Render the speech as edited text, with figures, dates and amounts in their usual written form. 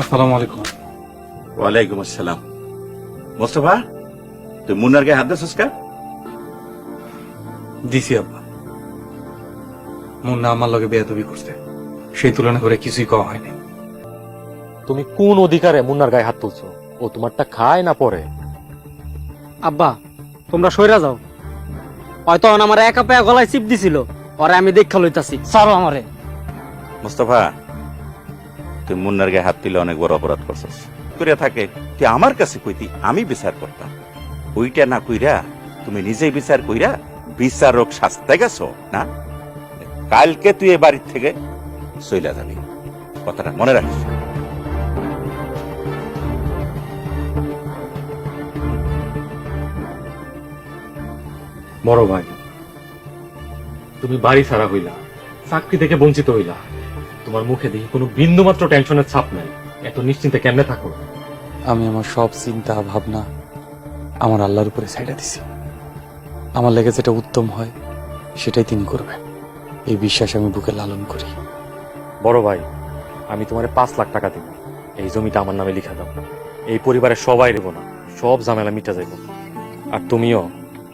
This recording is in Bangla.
আসসালামু আলাইকুম। ওয়ালাইকুম আসসালাম। মোস্তফা, তুই মুন্নার গায়ে হাত দিছিস কা? দিছি আব্বা। মুন্না আমার লগে বেয়াদবি করছে, সেই তুলনা করে কিছুই কওয়া হয়নি। তুমি কোন অধিকারে মুন্নার গায়ে হাত তুলছো? ও তোমারটা খায় না পরে? আব্বা তোমরা সইরা যাও, হয়তো আমার একা পায়া গলায় চিপ দিছিল, ওরে আমি দেখা লইতাছি, ছাড়ো আমারে। মোস্তফা, তুই মুন্নার গায়ে হাত তুলে অনেক বড় অপরাধ করছিস। করে থাকে তুই আমার কাছে কইতি, আমি বিচার করতাম। ওইটা না কইরা তুমি নিজেই বিচার কইরা বিচারক শাস্তে গেছো না? কালকে তুই এ বাড়ির থেকে চইলা যাবি, কথাটা মনে রাখিস। বড় ভাই, তুমি বাড়ি ছাড়া হইলা, চাকরি থেকে বঞ্চিত হইলা, তোমার মুখে দেখি কোনো বিন্দু মাত্র টেনশনের ছাপ নাই। এত নিশ্চিন্তে কেমনে থাকো? আমি আমার সব চিন্তা ভাবনা আমার আল্লাহর উপরে ছাইড়া দিছি। আমার লেগে যেটা উত্তম হয় সেটাই তিনি করবেন, এই বিশ্বাস আমি বুকে লালন করি। বড় ভাই, আমি তোমারে 5 লাখ টাকা দিব, এই জমিটা আমার নামে লিখা দাও। এই পরিবারের সবাই দেব না, সব ঝামেলা মিটা যাইব। আর তুমিও